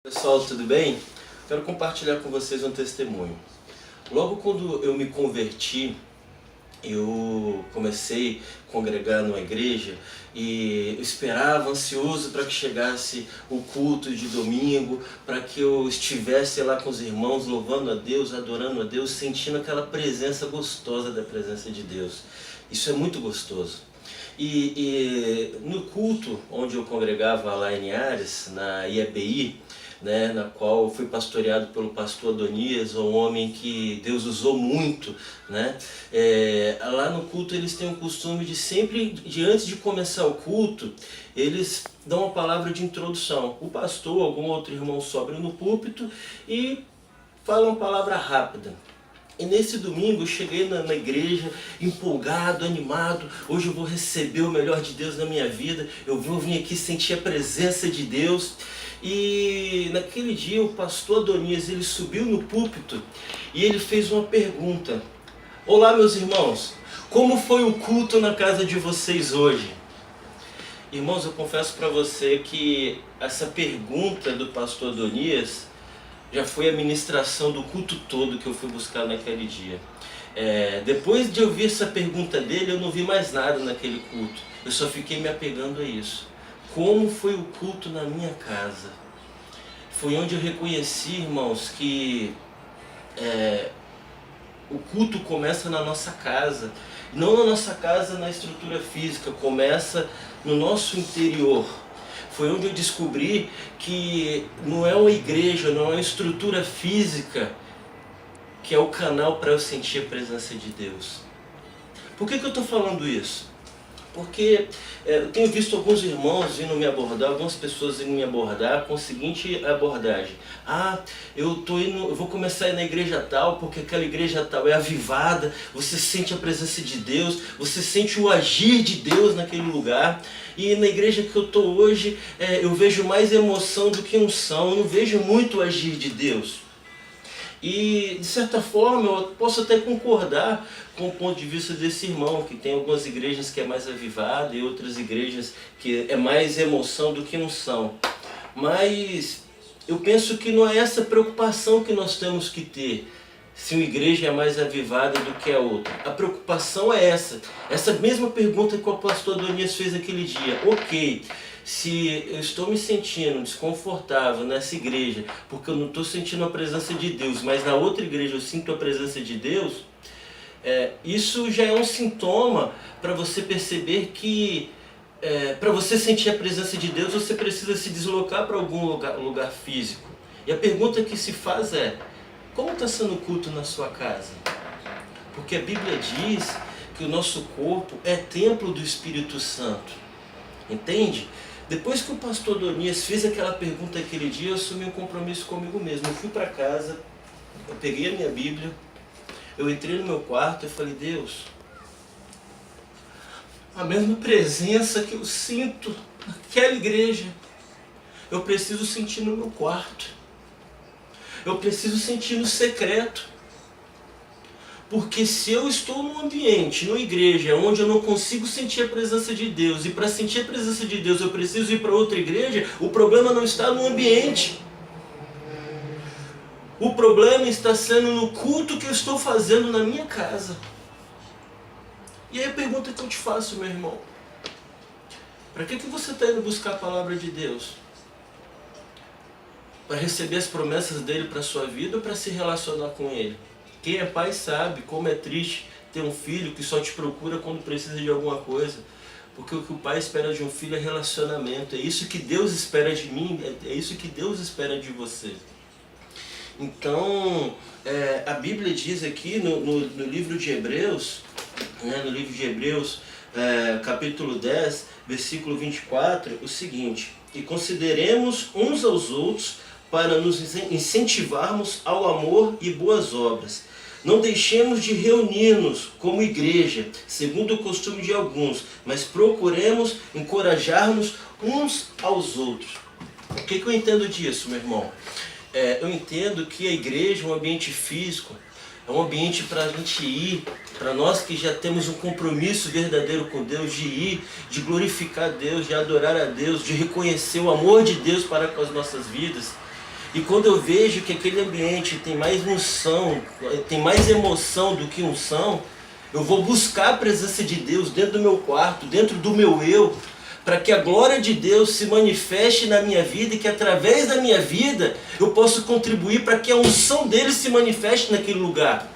Pessoal, tudo bem? Quero compartilhar com vocês um testemunho. Logo quando eu me converti, eu comecei a congregar numa igreja e eu esperava ansioso para que chegasse o culto de domingo, para que eu estivesse lá com os irmãos louvando a Deus, adorando a Deus, sentindo aquela presença gostosa da presença de Deus. Isso é muito gostoso. E no culto onde eu congregava lá em Ares, na IEBI, na qual eu fui pastoreado pelo pastor Adonias, um homem que Deus usou muito, lá no culto eles têm o costume de sempre, antes de começar o culto, eles dão uma palavra de introdução. O pastor, algum outro irmão sobe no púlpito e fala uma palavra rápida. E nesse domingo eu cheguei na igreja empolgado, animado. Hoje eu vou receber o melhor de Deus na minha vida. Eu vou vir aqui sentir a presença de Deus. E naquele dia o pastor Adonias, ele subiu no púlpito e ele fez uma pergunta. Olá, meus irmãos, como foi o culto na casa de vocês hoje? Irmãos, eu confesso para você que essa pergunta do pastor Adonias já foi a ministração do culto todo que eu fui buscar naquele dia. Depois de ouvir essa pergunta dele, eu não vi mais nada naquele culto. Eu só fiquei me apegando a isso. Como foi o culto na minha casa? Foi onde eu reconheci, irmãos, que o culto começa na nossa casa. Não na nossa casa, na estrutura física, começa no nosso interior. Foi onde eu descobri que não é uma igreja, não é uma estrutura física que é o canal para eu sentir a presença de Deus. Por que eu estou falando isso? Porque eu tenho visto alguns irmãos vindo me abordar, algumas pessoas vindo me abordar com a seguinte abordagem. Eu vou começar a ir na igreja tal, porque aquela igreja tal é avivada, você sente a presença de Deus, você sente o agir de Deus naquele lugar. E na igreja que eu estou hoje, eu vejo mais emoção do que unção, eu não vejo muito o agir de Deus. E de certa forma eu posso até concordar com o ponto de vista desse irmão, que tem algumas igrejas que é mais avivada e outras igrejas que é mais emoção do que unção. Mas eu penso que não é essa preocupação que nós temos que ter, se uma igreja é mais avivada do que a outra. A preocupação é essa mesma pergunta que o pastor Adonias fez aquele dia. Ok, se eu estou me sentindo desconfortável nessa igreja, porque eu não estou sentindo a presença de Deus, mas na outra igreja eu sinto a presença de Deus, isso já é um sintoma para você perceber que para você sentir a presença de Deus, você precisa se deslocar para algum lugar físico. E a pergunta que se faz é: como está sendo o culto na sua casa? Porque a Bíblia diz que o nosso corpo é templo do Espírito Santo. Entende? Depois que o pastor Adonias fez aquela pergunta aquele dia, eu assumi um compromisso comigo mesmo. Eu fui para casa, eu peguei a minha Bíblia, eu entrei no meu quarto e falei: Deus, a mesma presença que eu sinto naquela igreja, eu preciso sentir no meu quarto. Eu preciso sentir no secreto. Porque se eu estou num ambiente, numa igreja, onde eu não consigo sentir a presença de Deus, e para sentir a presença de Deus eu preciso ir para outra igreja, o problema não está no ambiente. O problema está sendo no culto que eu estou fazendo na minha casa. E aí a pergunta que eu te faço, meu irmão: para que você está indo buscar a palavra de Deus? Para receber as promessas dele para a sua vida ou para se relacionar com ele? Quem é pai sabe como é triste ter um filho que só te procura quando precisa de alguma coisa. Porque o que o pai espera de um filho é relacionamento. É isso que Deus espera de mim, é isso que Deus espera de você. Então, a Bíblia diz aqui no livro de Hebreus, capítulo 10, versículo 24, o seguinte: e consideremos uns aos outros para nos incentivarmos ao amor e boas obras. Não deixemos de reunir-nos como igreja, segundo o costume de alguns, mas procuremos encorajar-nos uns aos outros. O que eu entendo disso, meu irmão? Eu entendo que a igreja é um ambiente físico, é um ambiente para a gente ir, para nós que já temos um compromisso verdadeiro com Deus, de ir, de glorificar Deus, de adorar a Deus, de reconhecer o amor de Deus para com as nossas vidas. E quando eu vejo que aquele ambiente tem mais unção, tem mais emoção do que unção, eu vou buscar a presença de Deus dentro do meu quarto, dentro do meu eu, para que a glória de Deus se manifeste na minha vida e que através da minha vida eu possa contribuir para que a unção dele se manifeste naquele lugar.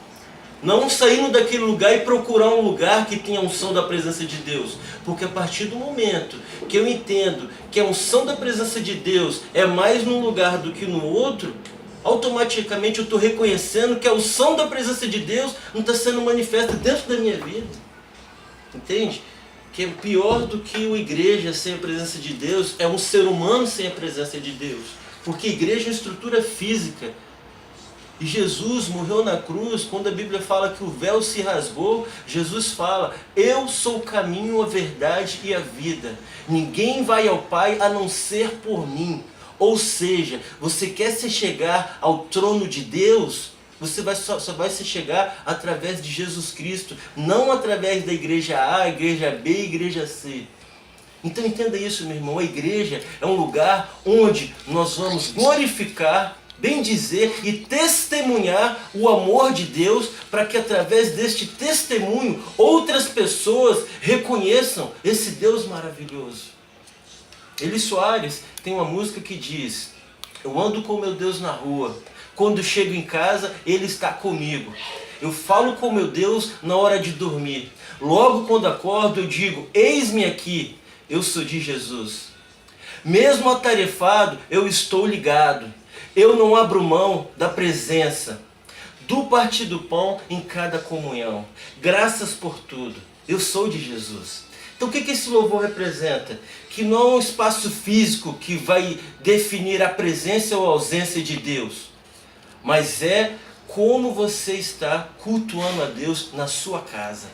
Não saindo daquele lugar e procurar um lugar que tenha a unção da presença de Deus. Porque a partir do momento que eu entendo que a unção da presença de Deus é mais num lugar do que no outro, automaticamente eu estou reconhecendo que a unção da presença de Deus não está sendo manifesta dentro da minha vida. Entende? Que é pior do que uma igreja sem a presença de Deus é um ser humano sem a presença de Deus. Porque igreja é uma estrutura física. E Jesus morreu na cruz, quando a Bíblia fala que o véu se rasgou, Jesus fala: eu sou o caminho, a verdade e a vida. Ninguém vai ao Pai a não ser por mim. Ou seja, você quer se chegar ao trono de Deus, você só vai se chegar através de Jesus Cristo, não através da igreja A, igreja B, igreja C. Então entenda isso, meu irmão, a igreja é um lugar onde nós vamos glorificar, bendizer e testemunhar o amor de Deus, para que através deste testemunho outras pessoas reconheçam esse Deus maravilhoso. Eli Soares tem uma música que diz: eu ando com meu Deus na rua, quando chego em casa Ele está comigo. Eu falo com meu Deus na hora de dormir, logo quando acordo eu digo: eis-me aqui, eu sou de Jesus. Mesmo atarefado eu estou ligado, eu não abro mão da presença, do partir do pão em cada comunhão. Graças por tudo, eu sou de Jesus. Então o que esse louvor representa? Que não é um espaço físico que vai definir a presença ou a ausência de Deus, mas é como você está cultuando a Deus na sua casa.